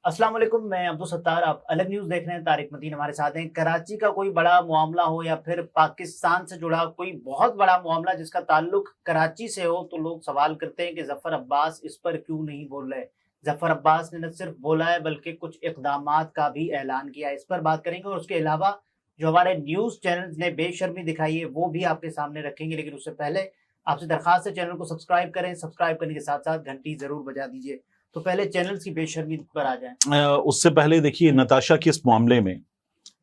السلام علیکم، میں عبدالستار، آپ الگ نیوز دیکھ رہے ہیں۔ طارق متین ہمارے ساتھ ہیں۔ کراچی کا کوئی بڑا معاملہ ہو یا پھر پاکستان سے جڑا کوئی بہت بڑا معاملہ جس کا تعلق کراچی سے ہو تو لوگ سوال کرتے ہیں کہ ظفر عباس اس پر کیوں نہیں بول رہے۔ ظفر عباس نے نہ صرف بولا ہے بلکہ کچھ اقدامات کا بھی اعلان کیا ہے۔ اس پر بات کریں گے اور اس کے علاوہ جو ہمارے نیوز چینلز نے بے شرمی دکھائی ہے وہ بھی آپ کے سامنے رکھیں گے، لیکن اس سے پہلے آپ سے درخواست ہے چینل کو سبسکرائب کریں، سبسکرائب کرنے کے ساتھ ساتھ گھنٹی ضرور بجا دیجیے۔ تو پہلے چینلز کی بے شرمی پر آ جائیں۔ اس سے پہلے دیکھیے نتاشا کے اس معاملے میں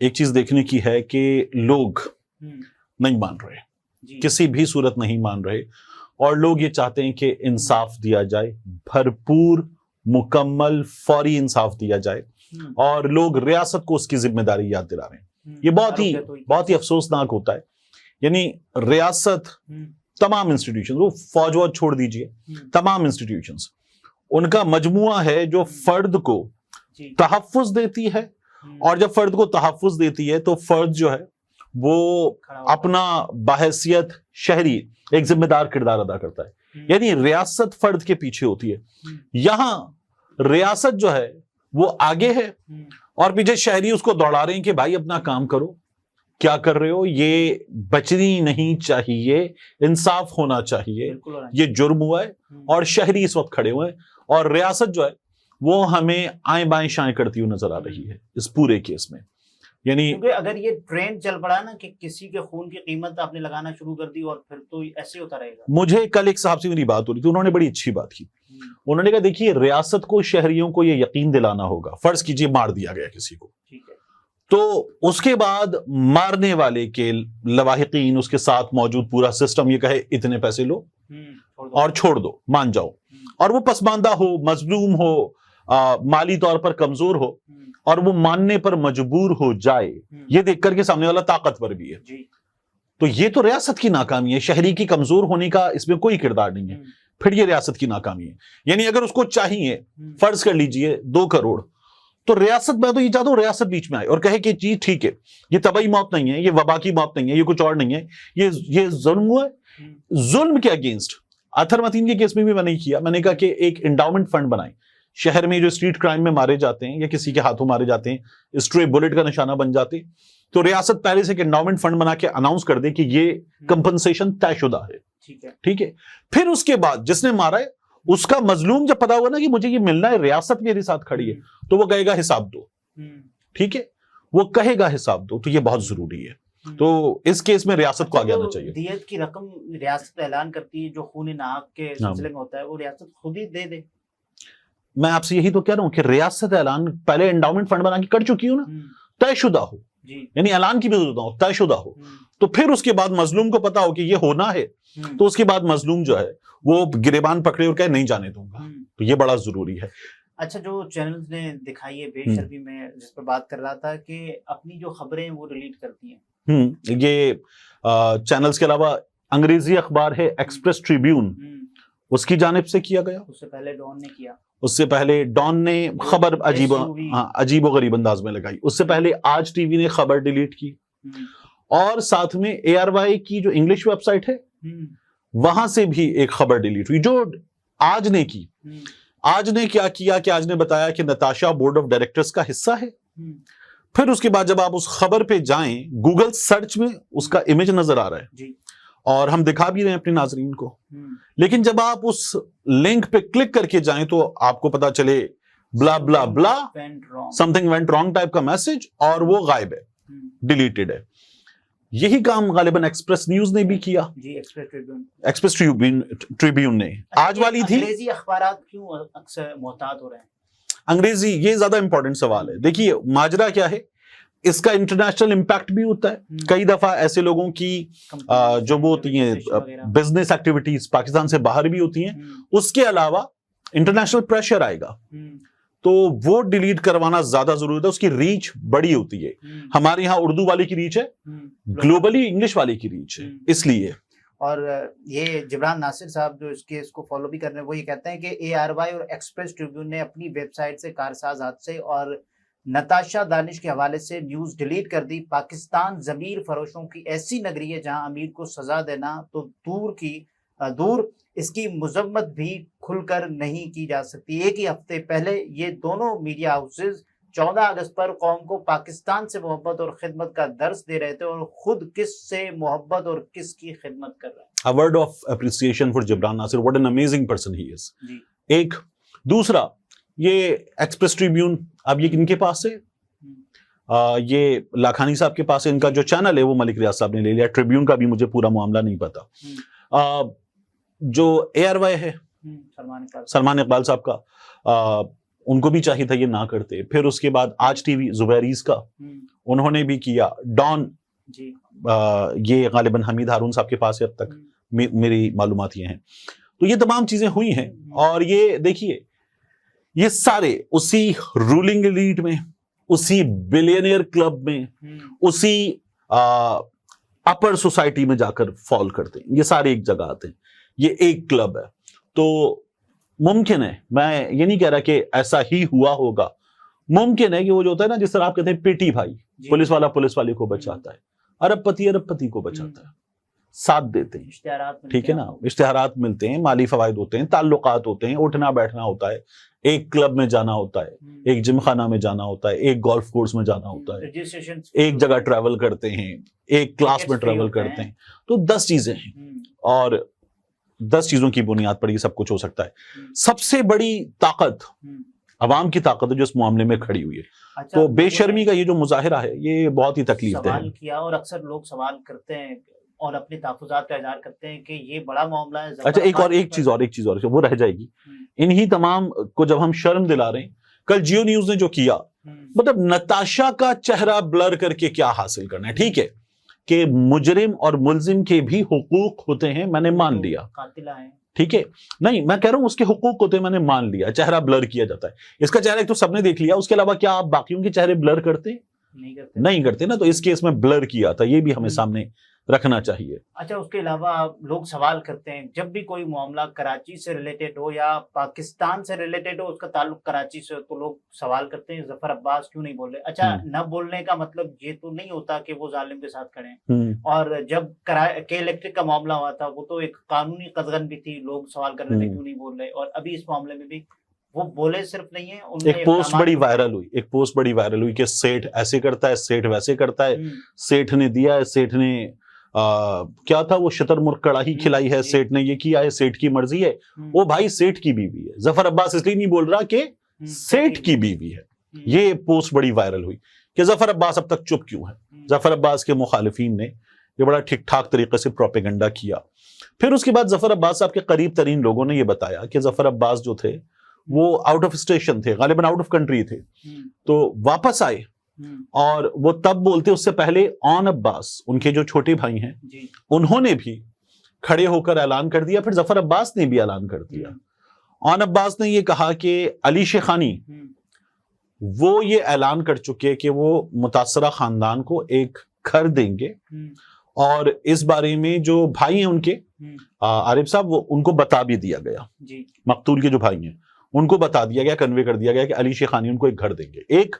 ایک چیز دیکھنے کی ہے کہ لوگ نہیں مان رہے، کسی بھی صورت نہیں مان رہے، اور لوگ یہ چاہتے ہیں کہ انصاف دیا جائے، بھرپور مکمل فوری انصاف دیا جائے، اور لوگ ریاست کو اس کی ذمہ داری یاد دلا رہے ہیں۔ یہ بہت ہی افسوسناک ہوتا ہے۔ یعنی ریاست، تمام انسٹیٹیوشن، وہ فوج ووج چھوڑ دیجئے، تمام انسٹیٹیوشنز ان کا مجموعہ ہے جو فرد کو تحفظ دیتی ہے، اور جب فرد کو تحفظ دیتی ہے تو فرد جو ہے وہ اپنا بحیثیت شہری ایک ذمہ دار کردار ادا کرتا ہے۔ یعنی ریاست فرد کے پیچھے ہوتی ہے، یہاں ریاست جو ہے وہ آگے ہے اور پیچھے شہری اس کو دوڑا رہے ہیں کہ بھائی اپنا کام کرو، کیا کر رہے ہو، یہ بچنی نہیں چاہیے، انصاف ہونا چاہیے، یہ جرم ہوا ہے، اور شہری اس وقت کھڑے ہوئے ہیں، اور ریاست جو ہے وہ ہمیں آئیں بائیں شائیں کرتی ہوئی نظر آ رہی ہے اس پورے کیس میں۔ یعنی کیونکہ اگر یہ ٹرینڈ چل پڑا نا کہ کسی کے خون کی قیمت آپ نے لگانا شروع کر دی اور پھر تو ایسے ہوتا رہے گا۔ مجھے کل ایک صاحب سے میری بات ہو رہی تھی، انہوں نے بڑی اچھی بات کی۔ انہوں نے کہا دیکھیے ریاست کو، شہریوں کو یہ یقین دلانا ہوگا، فرض کیجئے مار دیا گیا کسی کو، تو اس کے بعد مارنے والے کے لواحقین، اس کے ساتھ موجود پورا سسٹم یہ کہے اتنے پیسے لو اور چھوڑ دو، مان جاؤ، اور وہ پسماندہ ہو، مظلوم ہو، مالی طور پر کمزور ہو، اور وہ ماننے پر مجبور ہو جائے، یہ دیکھ کر کے سامنے والا طاقتور بھی ہے، تو یہ تو ریاست کی ناکامی ہے۔ شہری کی کمزور ہونے کا اس میں کوئی کردار نہیں ہے، پھر یہ ریاست کی ناکامی ہے۔ یعنی اگر اس کو چاہیے، فرض کر لیجئے 2 کروڑ، تو ریاست، میں تو یہ چاہتا ہوں ریاست بیچ میں آئے اور کہے کہ جی ٹھیک ہے، یہ طبعی موت نہیں ہے، یہ وبا کی موت نہیں ہے، یہ کچھ اور نہیں ہے، یہ ظلم ہوا ہے۔ ظلم کے اگینسٹ اطہر متین کے کیس میں بھی میں نہیں کیا، میں نے کہا کہ ایک انڈاؤمنٹ فنڈ بنائیں، شہر میں جو اسٹریٹ کرائم میں مارے جاتے ہیں یا کسی کے ہاتھوں مارے جاتے ہیں، اسٹرے بلٹ کا نشانہ بن جاتے، تو ریاست پہلے سے ایک انڈاؤمنٹ فنڈ بنا کے اناؤنس کر دے کہ یہ کمپنسیشن طے شدہ ہے، ٹھیک ہے۔ پھر اس کے بعد جس نے مارا ہے اس کا مظلوم جب پتا ہوا نا کہ مجھے یہ ملنا ہے، ریاست میرے ساتھ کھڑی ہے، تو وہ کہے گا حساب دو، ٹھیک ہے، وہ کہے گا حساب دو، تو یہ بہت ضروری ہے۔ تو اس کیس میں ریاست کو آگے آنا چاہیے۔ دیت کی رقم ریاست اعلان کرتی ہے، جو خون ناحق کے سلسلے میں ہوتا ہے وہ ریاست خود ہی دے دے۔ میں آپ سے یہی تو کہہ رہا ہوں کہ ریاست اعلان پہلے انڈاؤمنٹ فنڈ بنا کے کر چکی ہوں نا، طے شدہ ہو، یعنی اعلان کی بھی ضرورت ہو، طے شدہ ہو، تو پھر اس کے بعد مظلوم کو پتا ہو کہ یہ ہونا ہے، تو اس کے بعد مظلوم جو ہے وہ گریبان پکڑے اور کہے نہیں جانے دوں گا، تو یہ بڑا ضروری ہے۔ اچھا، جو چینلز نے دکھائی ہے بے شرمی میں، جس پر بات کر رہا تھا کہ اپنی جو خبریں وہ ڈیلیٹ کرتی ہیں، یہ چینلز کے علاوہ انگریزی اخبار ہے ایکسپریس ٹریبیون، اس کی جانب سے کیا گیا، اس سے پہلے ڈان نے کیا، اس سے پہلے ڈان نے خبر عجیب و غریب انداز میں لگائی، اس سے پہلے آج ٹی وی نے خبر ڈیلیٹ کی، اور ساتھ میں ARY کی جو انگلش ویب سائٹ ہے وہاں سے بھی ایک خبر ڈیلیٹ ہوئی۔ جو آج نے کی، آج نے کیا کیا کہ آج نے بتایا کہ نتاشا بورڈ آف ڈائریکٹرز کا حصہ ہے۔ پھر اس کے بعد جب آپ اس خبر پہ جائیں، گوگل سرچ میں اس کا امیج نظر آ رہا ہے، اور ہم دکھا بھی رہے ہیں اپنے ناظرین کو، لیکن جب آپ اس لنک پہ کلک کر کے جائیں تو آپ کو پتا چلے بلا بلا بلا something went wrong ٹائپ کا میسج، اور وہ غائب ہے، ڈیلیٹڈ ہے۔ یہی کام غالباً ایکسپریس نیوز نے بھی کیا، ایکسپریس ٹریبیون نے۔ آج والی تھی، انگریزی اخبارات کیوں اکثر محتاط ہو رہے ہیں؟ انگریزی، یہ زیادہ امپورٹنٹ سوال ہے۔ دیکھیے ماجرا کیا ہے، اس کا انٹرنیشنل امپیکٹ بھی ہوتا ہے۔ کئی دفعہ ایسے لوگوں کی جو وہ ہوتی ہیں بزنس ایکٹیویٹیز پاکستان سے باہر بھی ہوتی ہیں، اس کے علاوہ انٹرنیشنل پریشر آئے گا، تو وہ ڈیلیٹ کروانا زیادہ ضروری ہے۔ اس کی ریچ بڑی ہوتی ہے، ہمارے یہاں اردو والے کی ریچ ہے، گلوبلی انگلش والے کی ریچ ہے، اس لیے۔ اور یہ جبران ناصر صاحب جو اس کیس کو فالو بھی کر رہے ہیں، وہ یہ کہتے ہیں کہ ARY اور ایکسپریس ٹریبیون نے اپنی ویب سائٹ سے کارساز حادثے اور نتاشا دانش کے حوالے سے نیوز ڈیلیٹ کر دی۔ پاکستان ضمیر فروشوں کی ایسی نگری ہے جہاں امیر کو سزا دینا تو دور کی دور اس کی مذمت بھی کھل کر نہیں کی جا سکتی. ایک ہی ہفتے پہلے یہ دونوں میڈیا ہاؤسز 14 اگست پر قوم کو پاکستان سے محبت اور خدمت کا درس دے رہے تھے, اور خود کس سے محبت اور کس کی خدمت کر رہے ہیں. A word of appreciation for Gibran Nasir. What an amazing person he is. جی ایک دوسرا یہ ایکسپریس ٹریبیون اب یہ کن کے پاس ہے؟ یہ لاکھانی صاحب کے پاس ہے. ان کا جو چینل ہے وہ ملک ریاض صاحب نے لے لیا. ٹریبیون کا بھی مجھے پورا معاملہ نہیں پتا. جو ARY ہے سلمان اقبال صاحب کا, ان کو بھی چاہیے تھا یہ نہ کرتے. پھر اس کے بعد آج ٹی وی زبیریز کا انہوں نے بھی کیا. ڈان یہ غالباً حمید ہارون صاحب کے پاس ہے اب تک, میری معلومات یہ ہیں. تو یہ تمام چیزیں ہوئی ہیں, اور یہ دیکھیے یہ سارے اسی رولنگ ایلیٹ میں, اسی بلینئر کلب میں, اسی اپر سوسائٹی میں جا کر فال کرتے ہیں. یہ سارے ایک جگہ آتے ہیں, یہ ایک کلب ہے. تو ممکن ہے, میں یہ نہیں کہہ رہا کہ ایسا ہی ہوا ہوگا, ممکن ہے کہ وہ جو ہوتا ہے نا, جس طرح آپ کہتے ہیں پیٹی بھائی, پولیس والا پولیس والے کو بچاتا ہے, ارب پتی کو بچاتا ہے, ساتھ دیتے ہیں, ٹھیک ہے نا, اشتہارات ملتے ہیں, مالی فوائد ہوتے ہیں, تعلقات ہوتے ہیں, اٹھنا بیٹھنا ہوتا ہے, ایک کلب میں جانا ہوتا ہے, ایک جم خانہ میں جانا ہوتا ہے, ایک گولف کورس میں جانا ہوتا ہے, ایک جگہ ٹریول کرتے ہیں, ایک کلاس میں ٹریول کرتے ہیں. تو 10 چیزیں ہیں, اور 10 چیزوں کی بنیاد پر یہ سب کچھ ہو سکتا ہے. سب سے بڑی طاقت عوام کی طاقت ہے جو اس معاملے میں کھڑی ہوئی ہے. تو بے شرمی کا یہ جو مظاہرہ ہے یہ بہت ہی تکلیف دہ ہے. کیا, اور اکثر لوگ سوال کرتے ہیں اور اپنے تحفظات کا اظہار کرتے ہیں کہ یہ بڑا معاملہ ہے. اچھا ایک چیز اور وہ رہ جائے گی. انہی تمام کو جب ہم شرم دلا رہے ہیں, کل جیو نیوز نے جو کیا, مطلب نتاشا کا چہرہ بلر کر کے کیا حاصل کرنا ہے. ٹھیک ہے کہ مجرم اور ملزم کے بھی حقوق ہوتے ہیں, میں نے مان لیا, ٹھیک ہے, نہیں میں کہہ رہا ہوں اس کے حقوق ہوتے ہیں, میں نے مان لیا. چہرہ بلر کیا جاتا ہے, اس کا چہرہ ایک تو سب نے دیکھ لیا, اس کے علاوہ کیا آپ باقیوں کے چہرے بلر کرتے نہیں کرتے نا. تو اس کیس میں بلر کیا تھا, یہ بھی ہمیں سامنے رکھنا چاہیے. اچھا, اس کے علاوہ لوگ سوال کرتے ہیں جب بھی کوئی معاملہ کراچی سے ریلیٹڈ ہو یا پاکستان سے ریلیٹڈ ہو, اس کا تعلق کراچی سے ہو, تو لوگ سوال کرتے ہیں ظفر عباس کیوں نہیں بول رہے. اچھا, نہ بولنے کا مطلب یہ تو نہیں ہوتا کہ وہ ظالم کے ساتھ کھڑے ہیں. اور جب کے الیکٹرک کا معاملہ ہوا تھا, وہ تو ایک قانونی قدغن بھی تھی, لوگ سوال کر رہے تھے کیوں نہیں بول رہے. اور ابھی اس معاملے میں بھی وہ بولے صرف نہیں ہیں. ایک پوسٹ بڑی وائرل ہوئی کہ سیٹھ ایسے کرتا ہے, سیٹھ ویسے کرتا ہے, سیٹھ نے دیا ہے, سیٹھ نے کیا تھا وہ شتر مرغ کڑاہی کھلائی ہے, سیٹھ نے یہ کیا ہے, سیٹھ کی مرضی ہے. وہ بھائی سیٹھ کی بیوی ہے. ظفر عباس اس لیے نہیں بول رہا کہ سیٹھ کی بیوی ہے. یہ پوسٹ بڑی وائرل ہوئی کہ ظفر عباس اب تک چپ کیوں ہے. ظفر عباس کے مخالفین نے یہ بڑا ٹھیک ٹھاک طریقے سے پروپیگنڈا کیا. پھر اس کے بعد ظفر عباس صاحب کے قریب ترین لوگوں نے یہ بتایا کہ ظفر عباس جو تھے وہ آؤٹ آف اسٹیشن تھے, غالباً آؤٹ آف کنٹری تھے, تو واپس آئے. اور وہ تب بولتے, اس سے پہلے آن عباس ان کے جو چھوٹے بھائی ہیں انہوں نے بھی کھڑے ہو کر اعلان کر دیا, پھر ظفر عباس نے بھی اعلان کر دیا. آن عباس نے یہ کہا کہ علی شیخانی وہ یہ اعلان کر چکے کہ وہ متاثرہ خاندان کو ایک گھر دیں گے, اور اس بارے میں جو بھائی ہیں ان کے عارف صاحب, وہ ان کو بتا بھی دیا گیا, مقتول کے جو بھائی ہیں ان کو بتا دیا گیا, کنوے کر دیا گیا کہ علی شیخانی ان کو ایک گھر دیں گے. ایک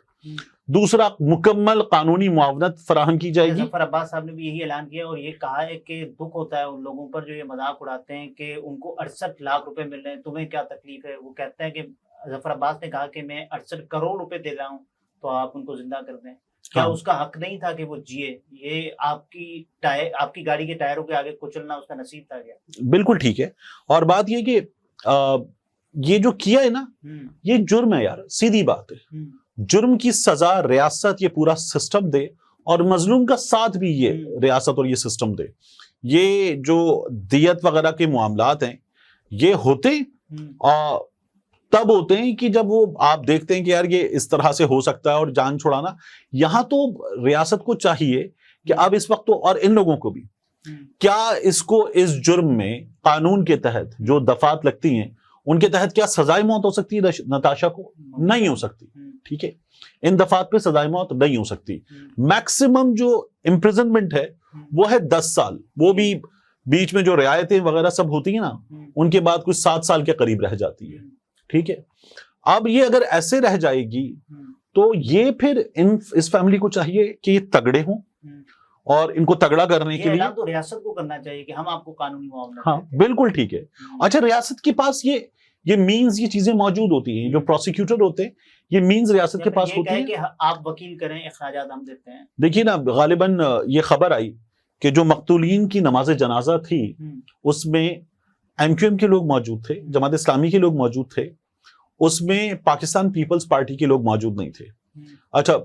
دوسرا, مکمل قانونی معاونت فراہم کی جائے گی. ظفر عباس صاحب نے بھی یہی اعلان کیا, اور یہ کہا ہے کہ دکھ ہوتا ہے ان لوگوں پر جو یہ مذاق اڑاتے ہیں کہ ان کو 68 لاکھ روپے مل رہے ہیں, تمہیں کیا تکلیف ہے. وہ کہتے ہیں کہ ظفر عباس نے کہا کہ میں 68 کروڑ روپے دے رہا ہوں, تو آپ ان کو زندہ کر دیں. کیا اس کا حق نہیں تھا کہ وہ جیے؟ یہ آپ کی گاڑی کے ٹائروں کے آگے کچلنا اس کا نصیب تھا کیا؟ بالکل ٹھیک ہے. اور بات یہ کہ یہ جو کیا ہے نا, یہ جرم ہے یار, سیدھی بات ہے. جرم کی سزا ریاست یہ پورا سسٹم دے, اور مظلوم کا ساتھ بھی یہ ریاست اور یہ سسٹم دے. یہ جو دیت وغیرہ کے معاملات ہیں یہ ہوتے تب ہوتے ہیں کہ جب وہ آپ دیکھتے ہیں کہ یار یہ اس طرح سے ہو سکتا ہے اور جان چھڑانا. یہاں تو ریاست کو چاہیے کہ اب اس وقت تو, اور ان لوگوں کو بھی, کیا اس کو اس جرم میں قانون کے تحت جو دفعات لگتی ہیں ان کے تحت کیا سزائے موت ہو سکتی ہے نتاشا کو؟ نہیں ہو سکتی. ٹھیک ہے, ان دفعات پہ سزائے موت نہیں ہو سکتی. میکسیمم جو امپریزنمنٹ ہے وہ ہے 10 سال, وہ بھی بیچ میں جو رعایتیں وغیرہ سب ہوتی ہیں نا, ان کے بعد کچھ 7 سال کے قریب رہ جاتی ہے. ٹھیک ہے, اب یہ اگر ایسے رہ جائے گی تو یہ پھر اس فیملی کو چاہیے کہ یہ تگڑے ہوں, اور ان کو تگڑا کرنے کے لیے. اعلان تو ریاست کو کرنا چاہیے کہ ہم آپ کو قانونی معاملہ. ہاں بالکل ٹھیک ہے. اچھا ریاست کے پاس یہ مینز یہ چیزیں موجود ہوتی ہیں, جو پروسیکیوٹر ہوتے ہیں یہ مینز ریاست کے پاس ہوتی ہیں کہ آپ وکیل کریں, اخراجات ہم دیتے ہیں. دیکھیے نا غالباً یہ خبر آئی کہ جو مقتولین کی نماز جنازہ تھی اس میں MQM کے لوگ موجود تھے, جماعت اسلامی کے لوگ موجود تھے, اس میں پاکستان پیپلز پارٹی کے لوگ موجود نہیں تھے. اچھا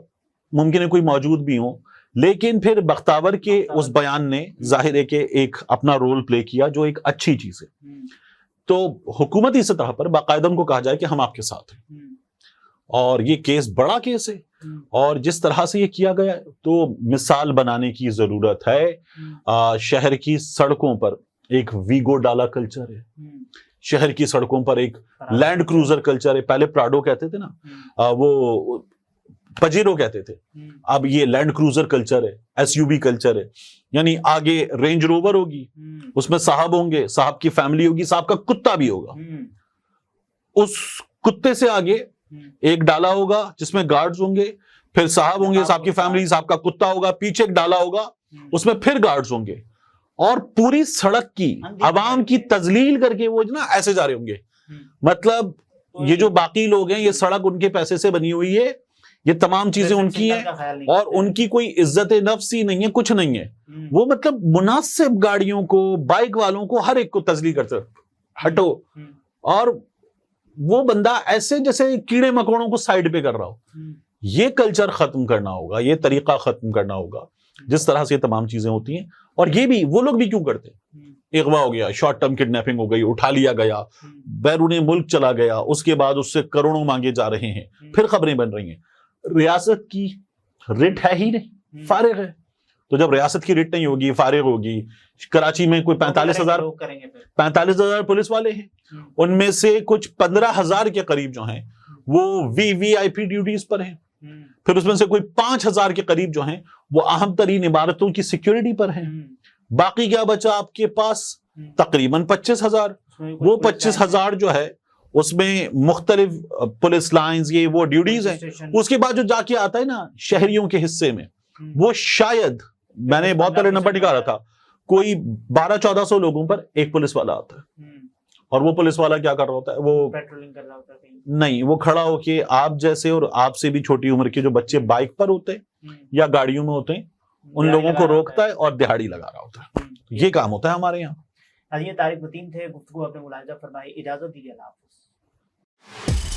ممکن ہے کوئی موجود بھی ہوں, لیکن پھر بختاور کے اس بیان نے ظاہر ہے کہ ایک اپنا رول پلے کیا جو ایک اچھی چیز ہے. تو حکومتی سطح پر باقاعدہ ان کو کہا جائے کہ ہم آپ کے ساتھ ہیں, اور یہ کیس بڑا کیس ہے, اور جس طرح سے یہ کیا گیا تو مثال بنانے کی ضرورت ہے. شہر کی سڑکوں پر ایک ویگو ڈالا کلچر ہے, شہر کی سڑکوں پر ایک لینڈ کروزر کلچر ہے. پہلے پراڈو کہتے تھے نا, وہ پجیرو کہتے تھے, اب یہ لینڈ کروزر کلچر ہے, SUV کلچر ہے. یعنی آگے رینج روور ہوگی, اس میں صاحب ہوں گے, صاحب کی فیملی ہوگی, صاحب کا کتا بھی ہوگا, اس کتے سے آگے ایک ڈالا ہوگا جس میں گارڈز ہوں گے, پھر صاحب ہوں گے, صاحب کی فیملی, صاحب کا کتا ہوگا, پیچھے ایک ڈالا ہوگا, اس میں پھر گارڈز ہوں گے, اور پوری سڑک کی عوام کی تذلیل کر کے وہ نا ایسے جا رہے ہوں گے. مطلب یہ جو باقی لوگ ہیں, یہ سڑک ان کے پیسے سے بنی ہوئی ہے, یہ تمام چیزیں ان کی ہیں, اور ان کی کوئی عزت نفس ہی نہیں ہے, کچھ نہیں ہے. وہ مطلب مناسب گاڑیوں کو, بائک والوں کو, ہر ایک کو تذلیل کرتے ہٹو, اور وہ بندہ ایسے جیسے کیڑے مکوڑوں کو سائڈ پہ کر رہا ہو. یہ کلچر ختم کرنا ہوگا, یہ طریقہ ختم کرنا ہوگا جس طرح سے یہ تمام چیزیں ہوتی ہیں. اور یہ بھی وہ لوگ بھی کیوں کرتے ہیں, اغوا ہو گیا, شارٹ ٹرم کڈنیپنگ ہو گئی, اٹھا لیا گیا, بیرون ملک چلا گیا, اس کے بعد اس سے کروڑوں مانگے جا رہے ہیں, پھر خبریں بن رہی ہیں. ریاست کی رٹ ہے ہی نہیں, فارغ ہے. تو جب ریاست کی رٹ نہیں ہوگی, فارغ ہوگی, کراچی میں کوئی 45,000 پولیس والے ہیں, ان میں سے کچھ 15,000 کے قریب جو ہیں وہ VIP ڈیوٹیز پر ہیں, پھر اس میں سے کوئی 5,000 کے قریب جو ہیں وہ اہم ترین عمارتوں کی سیکیورٹی پر ہیں. باقی کیا بچا آپ کے پاس؟ تقریباً 25,000. وہ 25,000 جو ہے اس میں مختلف پولیس لائنز, یہ وہ ڈیوٹیز ہیں. اس کے بعد جو جا کے آتا ہے نا شہریوں کے حصے میں, وہ شاید میں نے بہت پہلے نمبر نکالا تھا, کوئی 1,200-1,400 لوگوں پر ایک پولیس والا آتا ہے. اور وہ پولیس والا کیا کر رہا ہوتا ہے؟ وہ پیٹرولنگ کر رہا ہوتا ہے نہیں, وہ کھڑا ہو کے آپ جیسے اور آپ سے بھی چھوٹی عمر کے جو بچے بائک پر ہوتے ہیں یا گاڑیوں میں ہوتے ہیں, ان لوگوں کو روکتا ہے اور دہاڑی لگا رہا ہوتا ہے. یہ کام ہوتا ہے ہمارے یہاں. یہ طارق متین تھے, گفتگو اپنے ملاحظہ فرمائی. اجازت دیجیے, اللہ حافظ.